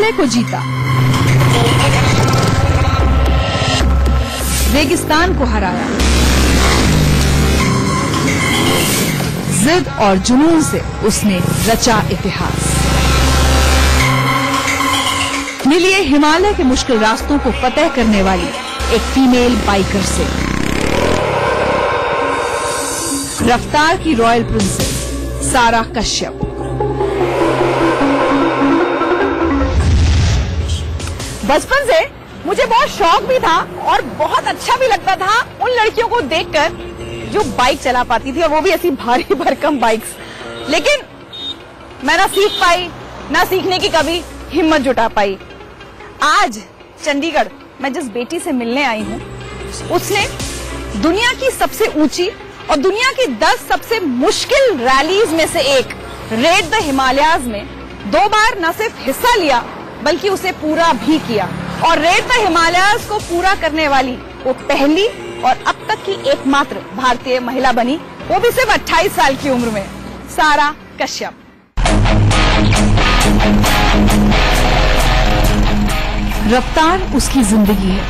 हिमालय को जीता, रेगिस्तान को हराया, जिद और जुनून से उसने रचा इतिहास। मिलिए हिमालय के मुश्किल रास्तों को फतेह करने वाली एक फीमेल बाइकर से, रफ्तार की रॉयल प्रिंसेस सारा कश्यप। बचपन से मुझे बहुत शौक भी था और बहुत अच्छा भी लगता था उन लड़कियों को देखकर जो बाइक चला पाती थी, और वो भी ऐसी भारी भरकम बाइक्स। लेकिन मैं ना सीख पाई, ना सीखने की कभी हिम्मत जुटा पाई। आज चंडीगढ़ मैं जिस बेटी से मिलने आई हूँ, उसने दुनिया की सबसे ऊंची और दुनिया की 10 सबसे मुश्किल रैलीज में से एक रेड द हिमालयाज में 2 बार न सिर्फ हिस्सा लिया बल्कि उसे पूरा भी किया। और रेड द हिमालयाज को पूरा करने वाली वो पहली और अब तक की एकमात्र भारतीय महिला बनी, वो भी सिर्फ 28 साल की उम्र में, सारा कश्यप। रफ्तार उसकी जिंदगी है,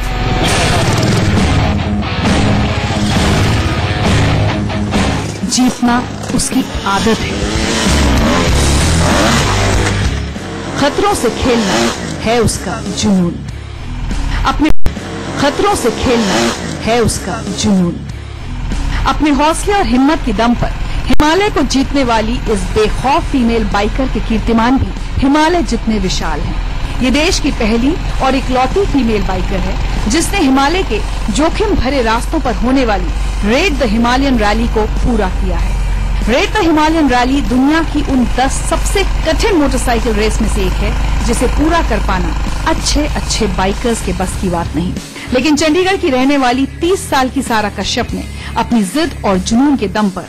जीतना उसकी आदत है, खतरों से खेलना है उसका जुनून, अपने खतरों से खेलना है उसका जुनून। अपने हौसले और हिम्मत की दम पर हिमालय को जीतने वाली इस बेखौफ फीमेल बाइकर के कीर्तिमान भी हिमालय जितने विशाल हैं। ये देश की पहली और इकलौती फीमेल बाइकर है जिसने हिमालय के जोखिम भरे रास्तों पर होने वाली रेड द हिमालयन रैली को पूरा किया है। रेड द हिमालयन रैली दुनिया की उन 10 सबसे कठिन मोटरसाइकिल रेस में से एक है जिसे पूरा कर पाना अच्छे बाइकर्स के बस की बात नहीं। लेकिन चंडीगढ़ की रहने वाली 30 साल की सारा कश्यप ने अपनी जिद और जुनून के दम पर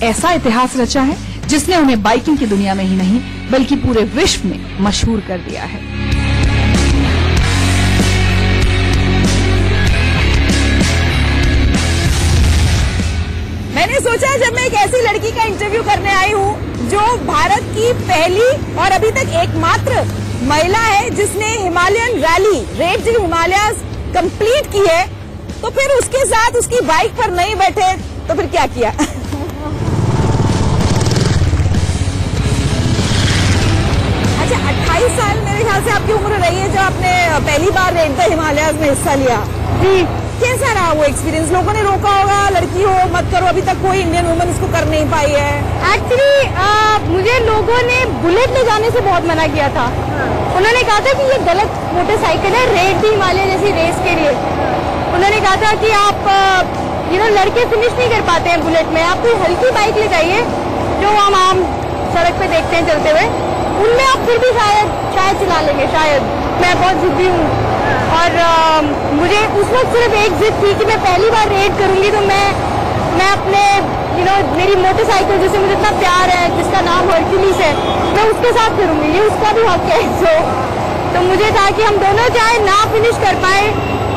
ऐसा इतिहास रचा है जिसने उन्हें बाइकिंग की दुनिया में ही नहीं बल्कि पूरे विश्व में मशहूर कर दिया है। मैंने सोचा जब मैं एक ऐसी लड़की का इंटरव्यू करने आई हूँ जो भारत की पहली और अभी तक एकमात्र महिला है जिसने Himalayan rally read the Himalayas complete की है, तो फिर उसके साथ उसकी बाइक पर नहीं बैठे तो फिर क्या किया। अच्छा, 28 साल मेरे ख्याल से आपकी उम्र रही है जब आपने पहली बार रेड द हिमालयाज में हिस्सा लिया। कैसा रहा वो एक्सपीरियंस? लोगों ने रोका होगा, लड़की हो मत करो, अभी तक कोई इंडियन वुमन इसको कर नहीं पाई है। एक्चुअली मुझे लोगों ने बुलेट ले जाने से बहुत मना किया था। उन्होंने कहा था कि ये गलत मोटरसाइकिल है रेड द हिमालय जैसी रेस के लिए। उन्होंने कहा था कि आप लड़के फिनिश नहीं कर पाते हैं बुलेट में, आप कोई हल्की बाइक ले जाइए जो हम आम सड़क पे देखते हैं चलते हुए, उनमें आप फिर भी शायद चला लेंगे। शायद मैं बहुत जिद्दी हूँ और मुझे उस वक्त सिर्फ एक जिद थी कि मैं पहली बार रेड करूंगी तो मैं अपने मेरी मोटरसाइकिल जिसे मुझे इतना प्यार है, जिसका नाम हरक्यूलिस है, मैं उसके साथ करूंगी, ये उसका भी हक है। तो मुझे था कि हम दोनों चाहे ना फिनिश कर पाए,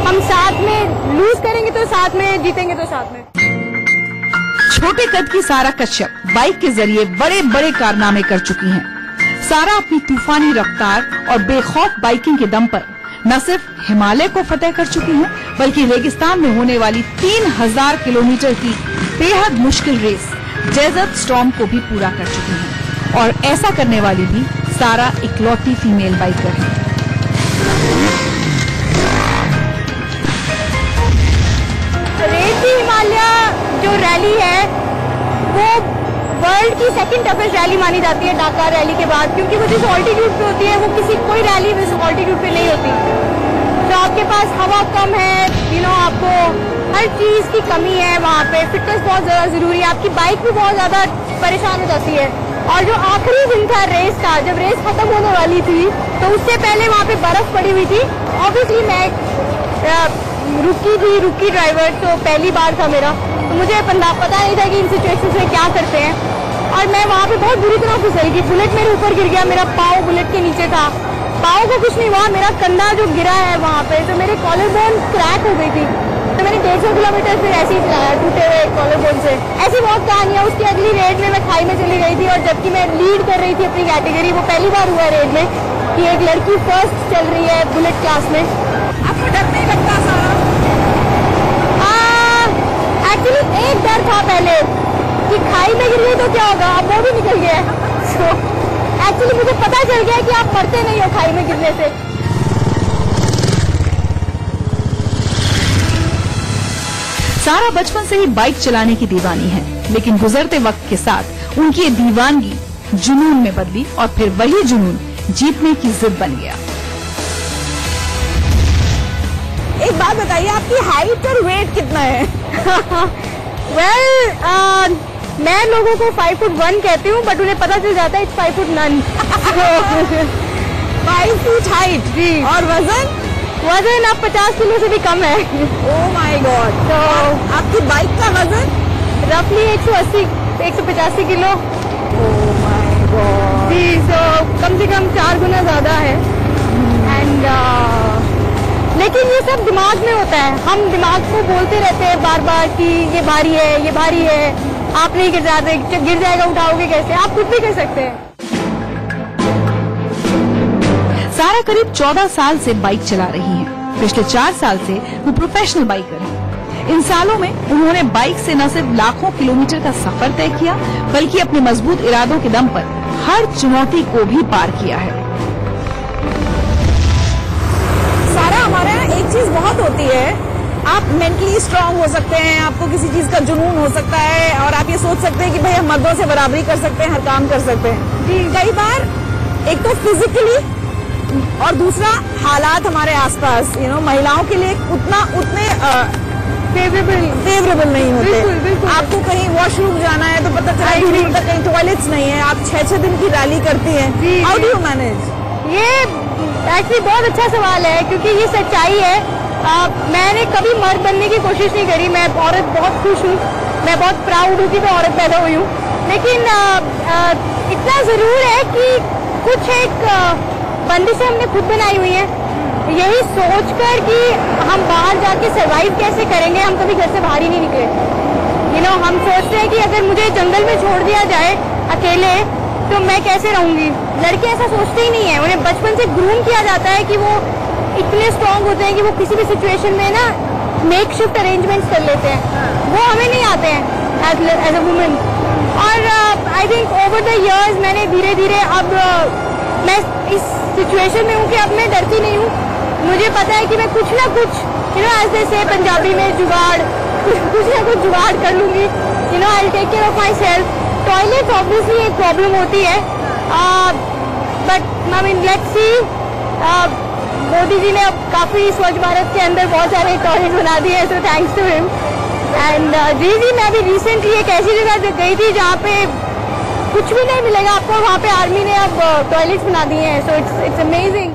हम साथ में लूज करेंगे तो साथ में, जीतेंगे तो साथ में। छोटे कद की सारा कश्यप बाइक के जरिए बड़े बड़े कारनामे कर चुकी हैं। सारा अपनी तूफानी रफ्तार और बेखौफ बाइकिंग के दम पर न सिर्फ हिमालय को फतेह कर चुकी हैं बल्कि रेगिस्तान में होने वाली 3000 किलोमीटर की बेहद मुश्किल रेस डेजर्ट स्टॉर्म को भी पूरा कर चुकी हैं। और ऐसा करने वाली भी सारा इकलौती फीमेल बाइकर है। रेड द हिमालय जो रैली है वो वर्ल्ड की सेकंड टफेस्ट रैली मानी जाती है ढाका रैली के बाद, क्योंकि वो जिस ऑल्टीट्यूड पे होती है वो कोई रैली इस ऑल्टीट्यूड पे नहीं होती। तो आपके पास हवा कम है, आपको हर चीज की कमी है, वहाँ पे फिटनेस बहुत ज्यादा जरूरी है, आपकी बाइक भी बहुत ज्यादा परेशान हो जाती है। और जो आखिरी दिन था रेस का, जब रेस खत्म होने वाली थी तो उससे पहले वहाँ पे बर्फ पड़ी हुई थी। ऑब्वियसली मैं रुकी ड्राइवर, तो पहली बार था मेरा, तो मुझे पता नहीं था कि इन सिचुएशंस में क्या करते हैं। और मैं वहाँ पे बहुत बुरी तरह फिसल गई, बुलेट मेरे ऊपर गिर गया, मेरा पाँव बुलेट के नीचे था, पाँव को कुछ नहीं हुआ, मेरा कंधा जो गिरा है वहाँ पे तो मेरे कॉलर बोन क्रैक हो गई थी। तो मैंने 150 किलोमीटर फिर ऐसे ही चलाया टूटे हुए कॉलर बोन से। ऐसी बहुत कहानियां। उसकी अगली रेड में मैं खाई में चली गई थी, और जबकि मैं लीड कर रही थी अपनी कैटेगरी। वो पहली बार हुआ रेड में कि एक लड़की फर्स्ट चल रही है बुलेट क्लास में। आपको डर नहीं लगता सारा? एक्चुअली एक डर था पहले कि खाई में गिर गई तो क्या होगा, अब वो भी निकल गया है। सो एक्चुअली मुझे पता चल गया कि आप मरते नहीं हो खाई में गिरने से। सारा बचपन से ही बाइक चलाने की दीवानी है, लेकिन गुजरते वक्त के साथ उनकी ये दीवानगी जुनून में बदली और फिर वही जुनून जीतने की जिद बन गया। एक बात बताइए, आपकी हाइट और वेट कितना है? वेल, मैं लोगों को 5'1" कहती हूँ, बट उन्हें पता चल जाता है 5 फुट नन। 5 फीट हाइट जी। और वजन? वजन अब 50 किलो से भी कम है। Oh my God. तो आपकी बाइक का वजन? रफली 185 किलो। ओह माय गॉड जी। तो कम से कम 4 गुना ज्यादा है। एंड लेकिन ये सब दिमाग में होता है। हम दिमाग को बोलते रहते हैं बार बार कि ये भारी है, ये भारी है, आप नहीं गिर जाते, गिर जाएगा उठाओगे कैसे, आप कुछ भी कर सकते हैं। सारा करीब 14 साल से बाइक चला रही हैं। पिछले 4 साल से वो प्रोफेशनल बाइकर हैं। इन सालों में उन्होंने बाइक से न सिर्फ लाखों किलोमीटर का सफर तय किया, बल्कि अपने मजबूत इरादों के दम पर हर चुनौती को भी पार किया है। सारा, हमारे यहाँ एक चीज बहुत होती है, आप मेंटली स्ट्रांग हो सकते हैं, आपको किसी चीज का जुनून हो सकता है, और आप ये सोच सकते हैं कि भाई हम मर्दों से बराबरी कर सकते हैं, हर काम कर सकते हैं। जी। कई बार एक तो फिजिकली और दूसरा हालात हमारे आसपास महिलाओं के लिए उतने फेवरेबल नहीं होते। बिल्कुल। आपको कहीं वॉशरूम जाना है तो पता चला कहीं टॉयलेट्स नहीं है, आप 6 दिन की रैली करती हैं। How do you manage? ये एक्चुअली बहुत अच्छा सवाल है, क्योंकि ये सच्चाई है। मैंने कभी मर्द बनने की कोशिश नहीं करी। मैं औरत बहुत खुश हूँ, मैं बहुत प्राउड हूँ कि मैं औरत पैदा हुई हूँ। लेकिन इतना जरूर है कि कुछ एक बंदिशें हमने खुद बनाई हुई है, यही सोचकर कि हम बाहर जाके सरवाइव कैसे करेंगे। हम कभी घर से बाहर ही नहीं निकले। हम सोचते हैं कि अगर मुझे जंगल में छोड़ दिया जाए अकेले तो मैं कैसे रहूंगी। लड़के ऐसा सोचते ही नहीं है। उन्हें बचपन से ग्रूम किया जाता है कि वो इतने स्ट्रांग होते हैं कि वो किसी भी सिचुएशन में ना मेक शिफ्ट अरेंजमेंट्स कर लेते हैं। वो हमें नहीं आते हैं एज अ वुमेन। और I think over the years मैंने धीरे धीरे अब मैं इस सिचुएशन में हूँ कि अब मैं डरती नहीं हूँ। मुझे पता है कि मैं कुछ ना कुछ ऐसे से पंजाबी में जुगाड़, कुछ ना कुछ जुगाड़ कर लूंगी। I will take care of myself. Toilet obviously एक प्रॉब्लम होती है, but I mean let's see. Modi ji ने अब काफी स्वच्छ भारत के अंदर बहुत सारे टॉयलेट बना दिए हैं, so thanks to him. And जी मैं अभी रिसेंटली एक ऐसी जगह गई थी जहाँ पे कुछ भी नहीं मिलेगा आपको, वहाँ पे आर्मी ने अब टॉयलेट्स बना दिए हैं। So it's amazing.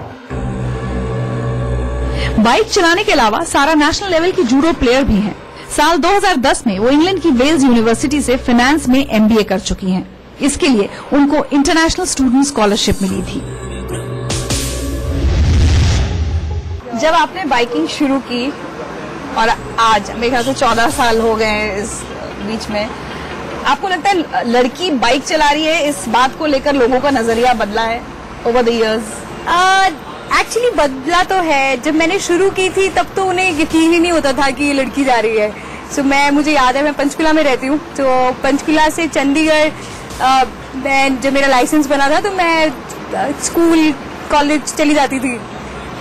बाइक चलाने के अलावा सारा नेशनल लेवल की जूडो प्लेयर भी हैं। साल 2010 में वो इंग्लैंड की वेल्स यूनिवर्सिटी से फाइनेंस में MBA कर चुकी हैं। इसके लिए उनको इंटरनेशनल स्टूडेंट स्कॉलरशिप मिली थी। जब आपने बाइकिंग शुरू की और आज मेरे ख्याल से 14 साल हो गए इस बीच में, आपको लगता है लड़की बाइक चला रही है, इस बात को लेकर लोगों का नजरिया बदला है ओवर द इयर्स? एक्चुअली बदला तो है। जब मैंने शुरू की थी तब तो उन्हें यकीन ही नहीं होता था कि ये लड़की जा रही है। सो मुझे याद है, मैं पंचकुला में रहती हूँ, तो पंचकुला से चंडीगढ़ जब मेरा लाइसेंस बना था तो मैं स्कूल कॉलेज चली जाती थी।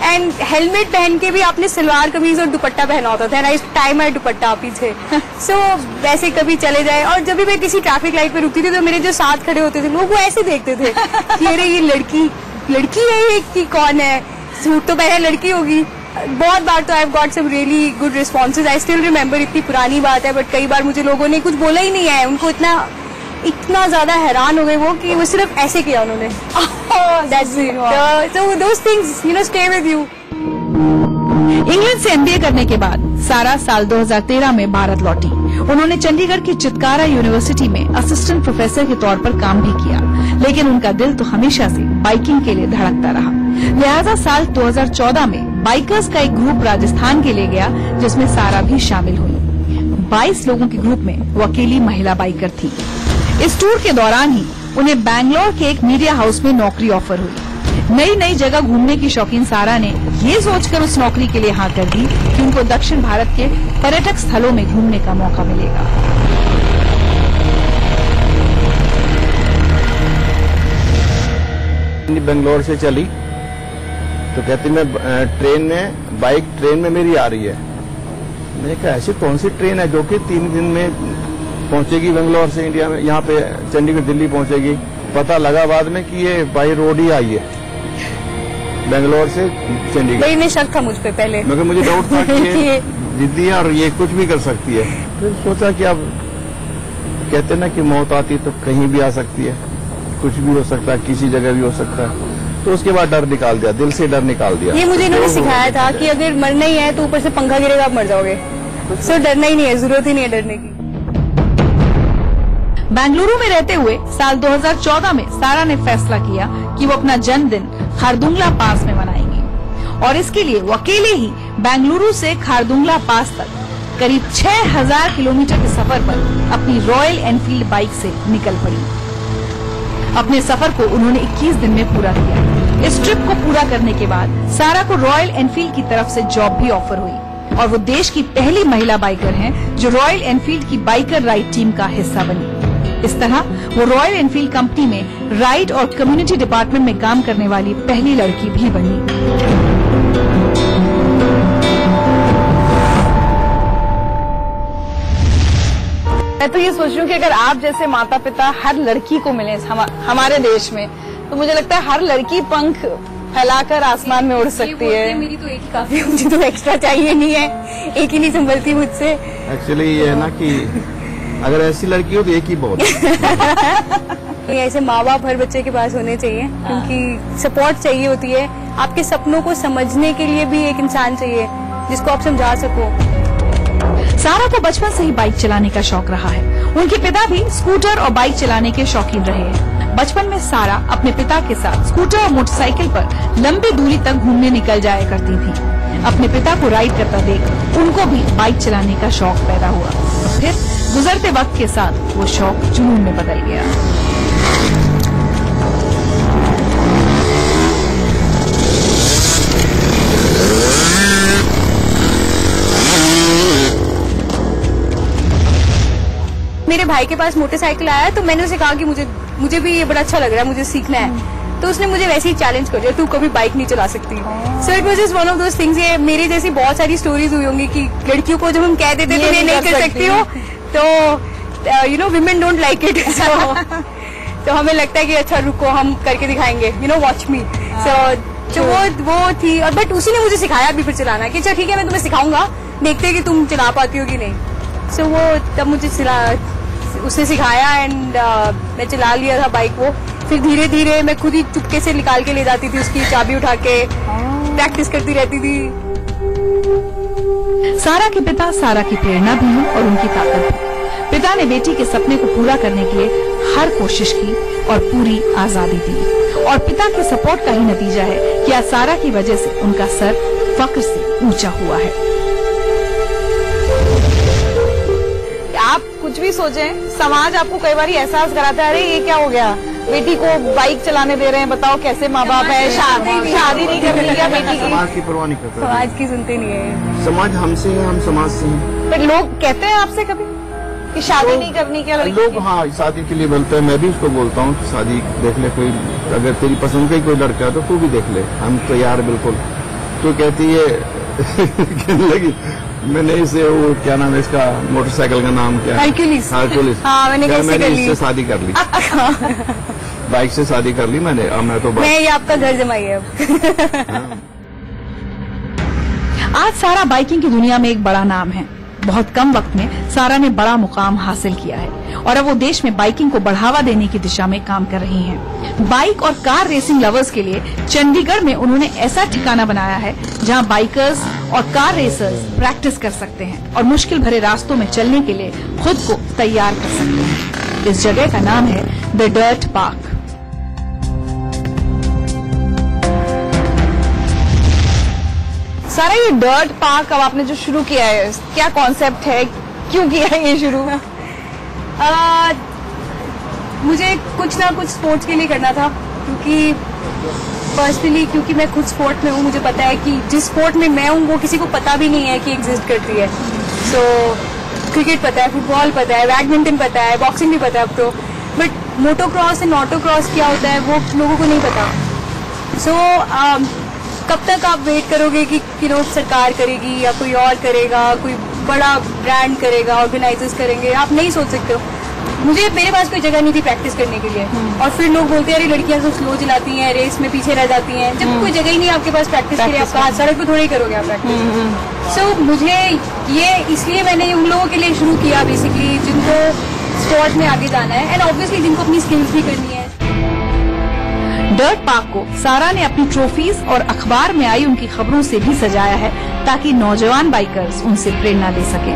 एंड हेलमेट पहन के भी आपने सलवार कमीज और दुपट्टा पहना होता था, एंड टाइम है दुपट्टा पीछे। सो वैसे कभी चले जाए, और जब भी मैं किसी ट्रैफिक लाइट पे रुकती थी तो मेरे जो साथ खड़े होते थे लोग वो ऐसे देखते थे कि अरे ये लड़की है ये कि कौन है, सूट तो पहले लड़की होगी। बहुत बार तो I have got some really good responses. I still remember, इतनी पुरानी बात है, बट कई बार मुझे लोगों ने कुछ बोला ही नहीं है। उनको इतना ज्यादा हैरान हो गए वो कि वो सिर्फ ऐसे किया उन्होंने। So those things stay with you. England से MBA करने के बाद सारा साल 2013 में भारत लौटी। उन्होंने चंडीगढ़ की चितकारा यूनिवर्सिटी में असिस्टेंट प्रोफेसर के तौर पर काम भी किया, लेकिन उनका दिल तो हमेशा से बाइकिंग के लिए धड़कता रहा। लिहाजा साल 2014 में बाइकर्स का एक ग्रुप राजस्थान के लिए गया, जिसमें सारा भी शामिल हुई। 22 लोगों के ग्रुप में वो अकेली महिला बाइकर थी। इस टूर के दौरान ही उन्हें बैंगलोर के एक मीडिया हाउस में नौकरी ऑफर हुई। नई नई जगह घूमने की शौकीन सारा ने ये सोचकर उस नौकरी के लिए हाँ कर दी कि उनको दक्षिण भारत के पर्यटक स्थलों में घूमने का मौका मिलेगा। बेंगलोर से चली तो कहती मैं बाइक ट्रेन में मेरी आ रही है। मैंने कहा ऐसी कौन सी ट्रेन है जो कि 3 दिन में पहुंचेगी बेंगलोर से इंडिया में, यहाँ पे चंडीगढ़ दिल्ली पहुंचेगी। पता लगा बाद में कि ये बाई रोड ही आई है बेंगलोर से चंडीगढ़। वही में शक था मुझ पे पहले, मगर मुझे डाउट था कि ये जिद्दी है और ये कुछ भी कर सकती है। फिर सोचा कि अब कहते ना कि मौत आती तो कहीं भी आ सकती है, कुछ भी हो सकता है, किसी जगह भी हो सकता है। तो उसके बाद डर निकाल दिया, दिल से डर निकाल दिया। ये मुझे इन्होंने सिखाया था कि अगर मरना ही है तो ऊपर से पंखा गिरेगा आप मर जाओगे, सो डरना ही नहीं है, जरूरत ही नहीं है डरने की। बेंगलुरु में रहते हुए साल 2014 में सारा ने फैसला किया कि वो अपना जन्मदिन खारदुंगला पास में मनाएंगी और इसके लिए वो अकेले ही बेंगलुरु से खारदुंगला पास तक करीब 6000 किलोमीटर के सफर पर अपनी रॉयल एनफील्ड बाइक से निकल पड़ी। अपने सफर को उन्होंने 21 दिन में पूरा किया। इस ट्रिप को पूरा करने के बाद सारा को रॉयल एनफील्ड की तरफ से जॉब भी ऑफर हुई और वो देश की पहली महिला बाइकर हैं जो रॉयल एनफील्ड की बाइकर राइड टीम का हिस्सा बनी। इस तरह वो रॉयल एनफील्ड कंपनी में राइड और कम्युनिटी डिपार्टमेंट में काम करने वाली पहली लड़की भी बनी। मैं तो ये सोच रही हूँ कि अगर आप जैसे माता पिता हर लड़की को मिले हमारे देश में, तो मुझे लगता है हर लड़की पंख फैलाकर आसमान में उड़ सकती है। मेरी तो एक ही काफी है, मुझे तो एक्स्ट्रा चाहिए नहीं है, एक ही नहीं संभलती मुझसे। एक्चुअली ये है ना कि अगर ऐसी लड़की हो तो एक ही बहुत है। ऐसे माँ बाप हर बच्चे के पास होने चाहिए, क्योंकि सपोर्ट चाहिए होती है। आपके सपनों को समझने के लिए भी एक इंसान चाहिए जिसको आप समझा सको। सारा को बचपन से ही बाइक चलाने का शौक रहा है। उनके पिता भी स्कूटर और बाइक चलाने के शौकीन रहे हैं। बचपन में सारा अपने पिता के साथ स्कूटर और मोटरसाइकिल पर लंबी दूरी तक घूमने निकल जाया करती थी। अपने पिता को राइड करता देख उनको भी बाइक चलाने का शौक पैदा हुआ। फिर गुजरते वक्त के साथ वो शौक जुनून में बदल गया। मेरे भाई के पास मोटरसाइकिल आया तो मैंने उसे कहा कि मुझे भी ये बड़ा अच्छा लग रहा है, मुझे सीखना है। तो उसने मुझे वैसे ही चैलेंज कर दिया, तू कभी बाइक नहीं चला सकती। So it was just one of those things. ये मेरी जैसी बहुत सारी स्टोरीज हुई होंगी कि लड़कियों को जब हम कह देते तुम ये नहीं कर सकती हो तो you know women don't like it. तो हमें लगता है कि अच्छा रुको हम करके दिखाएंगे, यू नो वॉच मी। सो वो थी। और बट उसी ने मुझे सिखाया भी फिर चलाना कि अच्छा ठीक है मैं तुम्हें सिखाऊंगा, देखते कि तुम चला पाती हो कि नहीं। सो वो तब मुझे उसने सिखाया एंड मैं चला लिया था बाइक वो। फिर धीरे धीरे मैं खुद ही चुपके से निकाल के ले जाती थी, उसकी चाबी उठा के प्रैक्टिस करती रहती थी। सारा के पिता सारा की प्रेरणा भी है और उनकी ताकत भी। पिता ने बेटी के सपने को पूरा करने के लिए हर कोशिश की और पूरी आजादी दी और पिता के सपोर्ट का ही नतीजा है कि आज सारा की वजह से उनका सर फख्र से ऊंचा हुआ है। आप कुछ भी सोचें, समाज आपको कई बार एहसास कराता है अरे ये क्या हो गया, बेटी को बाइक चलाने दे रहे हैं, बताओ कैसे माँ बाप है, शादी नहीं करनी क्या बेटी की। समाज की परवाह नहीं करता, समाज की सुनते नहीं है। समाज हमसे है, हम समाज से हैं। पर लोग कहते हैं आपसे कभी कि शादी नहीं करनी क्या लड़की लोग? हाँ, शादी के लिए बोलते हैं। मैं भी उसको बोलता हूँ कि शादी देख ले कोई, अगर तेरी पसंद का ही कोई लड़का है तो तू भी देख ले, हम तो यार बिल्कुल। तो कहती है कहने लगी मैंने इसे वो क्या नाम है इसका, मोटरसाइकिल का नाम क्या है? हरक्यूलिस। हाँ, मैंने इससे शादी कर ली। बाइक से शादी कर ली मैंने। अब मैं तो मैं ये आपका घर जमाई है अब। आज सारा बाइकिंग की दुनिया में एक बड़ा नाम है। बहुत कम वक्त में सारा ने बड़ा मुकाम हासिल किया है और अब वो देश में बाइकिंग को बढ़ावा देने की दिशा में काम कर रही हैं। बाइक और कार रेसिंग लवर्स के लिए चंडीगढ़ में उन्होंने ऐसा ठिकाना बनाया है जहां बाइकर्स और कार रेसर्स प्रैक्टिस कर सकते हैं और मुश्किल भरे रास्तों में चलने के लिए खुद को तैयार कर सकते हैं। इस जगह का नाम है द डर्ट पार्क। सारा ये डर्ट पार्क अब आपने जो शुरू किया है, क्या कॉन्सेप्ट है, क्यों किया है ये शुरू? मुझे कुछ ना कुछ स्पोर्ट्स के लिए करना था, क्योंकि पर्सनली क्योंकि मैं खुद स्पोर्ट में हूँ, मुझे पता है कि जिस स्पोर्ट में मैं हूँ वो किसी को पता भी नहीं है कि एग्जिस्ट करती है। सो क्रिकेट पता है, फुटबॉल पता है, बैडमिंटन पता है, बॉक्सिंग भी पता है अब तो, बट मोटोक्रॉस एंड ऑटोक्रॉस क्या होता है वो लोगों को नहीं पता। सो कब तक आप वेट करोगे कि सरकार करेगी या कोई और करेगा, कोई बड़ा ब्रांड करेगा, ऑर्गेनाइजर्स करेंगे, आप नहीं सोच सकते हो। मेरे पास कोई जगह नहीं थी प्रैक्टिस करने के लिए, और फिर लोग बोलते हैं अरे लड़कियां तो स्लो चलाती हैं, रेस में पीछे रह जाती हैं। जब कोई जगह ही नहीं आपके पास प्रैक्टिस के लिए, आप कहाँ सड़क पे थोड़ी ही करोगे आप प्रैक्टिस। सो मुझे ये इसलिए मैंने उन लोगों के लिए शुरू किया बेसिकली जिनको स्पोर्ट में आगे जाना है, एंड ऑब्वियसली जिनको अपनी स्किल्स भी करनी है। डर्ट पार्क को सारा ने अपनी ट्रॉफीज और अखबार में आई उनकी खबरों से भी सजाया है, ताकि नौजवान बाइकर्स उनसे प्रेरणा ले सकें।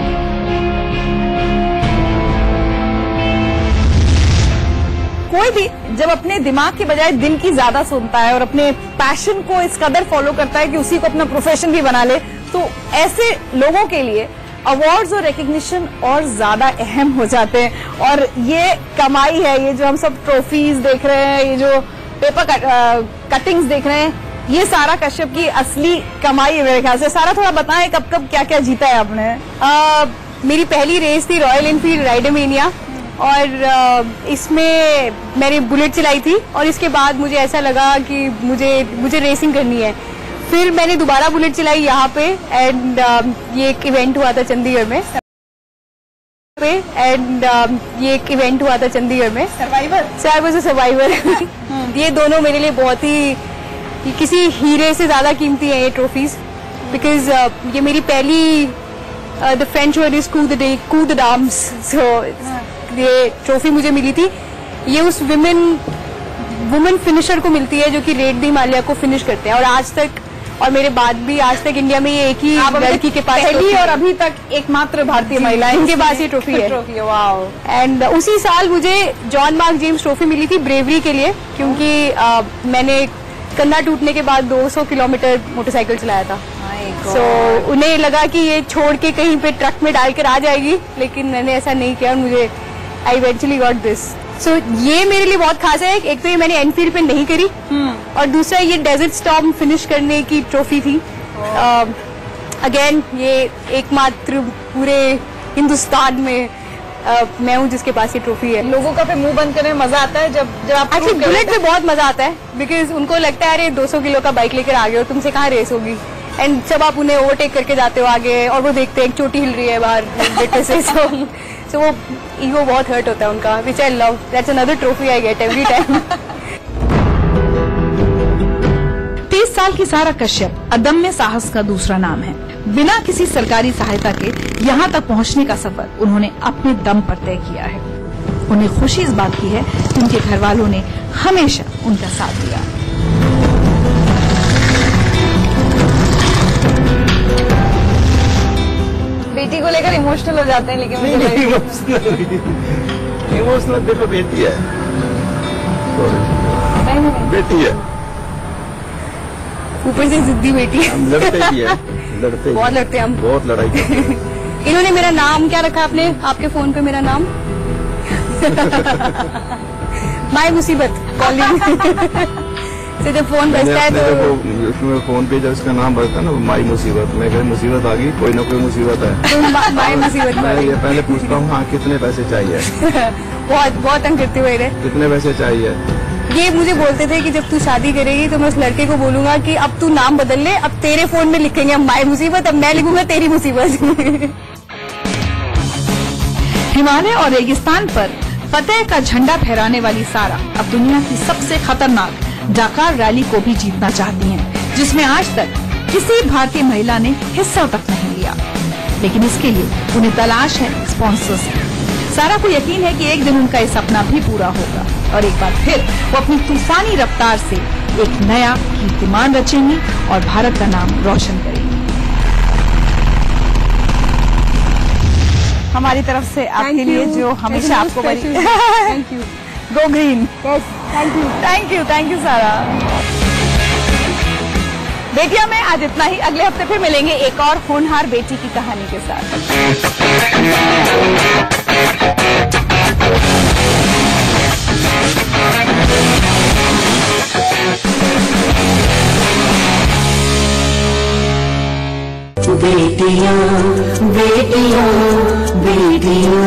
कोई भी जब अपने दिमाग की बजाय दिल की ज्यादा सुनता है और अपने पैशन को इस कदर फॉलो करता है कि उसी को अपना प्रोफेशन भी बना ले, तो ऐसे लोगों के लिए अवार्ड्स और रिकग्निशन और ज्यादा अहम हो जाते हैं। और ये कमाई है, ये जो हम सब ट्रॉफीज देख रहे हैं, ये जो पेपर कटिंग्स देख रहे हैं, ये सारा कश्यप की असली कमाई है मेरे ख्याल से। सारा थोड़ा बताएं कब कब क्या क्या जीता है आपने? मेरी पहली रेस थी रॉयल एनफील्ड राइडरमेनिया, और इसमें मैंने बुलेट चलाई थी, और इसके बाद मुझे ऐसा लगा कि मुझे रेसिंग करनी है। फिर मैंने दोबारा बुलेट चलाई यहाँ पे, एंड ये एक इवेंट हुआ था चंडीगढ़ में, सर्वाइवर। ये दोनों मेरे लिए बहुत ही, किसी हीरे से ज्यादा कीमती है ये ट्रॉफीज, बिकॉज ये मेरी पहली the French word is coup de dames, सो ये ट्रॉफी मुझे मिली थी। ये उस वुमेन फिनिशर को मिलती है जो कि रेड दी हिमालय को फिनिश करते हैं, और आज तक, और मेरे बाद भी आज तक इंडिया में ये एक ही लड़की के पास पहली और अभी तक एकमात्र भारतीय महिला इनके पास ये ट्रॉफी है। वाओ। एंड उसी साल मुझे जॉन मार्क जेम्स ट्रॉफी मिली थी ब्रेवरी के लिए, क्योंकि मैंने कंधा टूटने के बाद 200 किलोमीटर मोटरसाइकिल चलाया था। सो उन्हें लगा कि ये छोड़ के कहीं पे ट्रक में डालकर आ जाएगी, लेकिन मैंने ऐसा नहीं किया, और मुझे आई इवेंचुअली गॉट दिस। सो ये मेरे लिए बहुत खास है। एक तो ये मैंने एनफील्ड पे नहीं करी, और दूसरा ये डेजर्ट स्टॉर्म फिनिश करने की ट्रॉफी थी। अगेन ये एकमात्र पूरे हिंदुस्तान में मैं हूँ जिसके पास ये ट्रॉफी है। लोगों का पे मुंह बंद करने में मजा आता है जब आप एक्चुअली बुलेट में बहुत मजा आता है, बिकॉज उनको लगता है अरे 200 किलो का बाइक लेकर आ गए हो, तुमसे कहाँ रेस होगी। एंड जब आप उन्हें ओवरटेक करके जाते हो आगे, और वो देखते हैं एक चोटी हिल रही है बाहर बेटे से, सो वो ईगो बहुत हर्ट होता है उनका, which I love. That's another trophy I get every time. 30 साल की सारा कश्यप अदम्य साहस का दूसरा नाम है। बिना किसी सरकारी सहायता के यहाँ तक पहुँचने का सफर उन्होंने अपने दम पर तय किया है। उन्हें खुशी इस बात की है कि उनके घर वालों ने हमेशा उनका साथ दिया। बेटी को लेकर इमोशनल हो जाते हैं, लेकिन मुझे इमोशनल देखो, बेटी है, बेटी है, ऊपर से जिद्दी बेटी है। हम लड़ते भी है, बहुत लड़ते हैं हम, बहुत लड़ाई करते हैं। इन्होंने मेरा नाम क्या रखा आपने आपके फोन पे? मेरा नाम माय मुसीबत कॉलिंग। तो जब फोन बजता है तो उसमें फोन पे जब उसका नाम बजता है ना, माई मुसीबत, मैं कहता मुसीबत आ गई, कोई ना कोई मुसीबत है। माय मुसीबत। मैं ये पहले पूछता हूँ, हाँ कितने पैसे चाहिए? बहुत तंग करते हुए। कितने पैसे चाहिए? ये मुझे बोलते थे कि जब तू शादी करेगी तो मैं उस लड़के को बोलूंगा कि अब तू नाम बदल ले, अब तेरे फोन में लिखेंगे माय मुसीबत, अब मैं लिखूंगा तेरी मुसीबत। हिमालय और रेगिस्तान पर फतेह का झंडा फहराने वाली सारा अब दुनिया की सबसे खतरनाक डाकार रैली को भी जीतना चाहती हैं, जिसमें आज तक किसी भारतीय महिला ने हिस्सा तक नहीं लिया। लेकिन इसके लिए उन्हें तलाश है स्पॉन्सर्स की। सारा को यकीन है कि एक दिन उनका ये सपना भी पूरा होगा, और एक बार फिर वो अपनी तूफानी रफ्तार से एक नया कीर्तिमान रचेंगी और भारत का नाम रोशन करेंगी। हमारी तरफ से आपके लिए जो हमेशा आपको बड़ी thank you. Go green. Thank you. Thank you सारा। बेटियां में आज इतना ही। अगले हफ्ते फिर मिलेंगे एक और होनहार बेटी की कहानी के साथ। बेटियां बेटियां बेटियां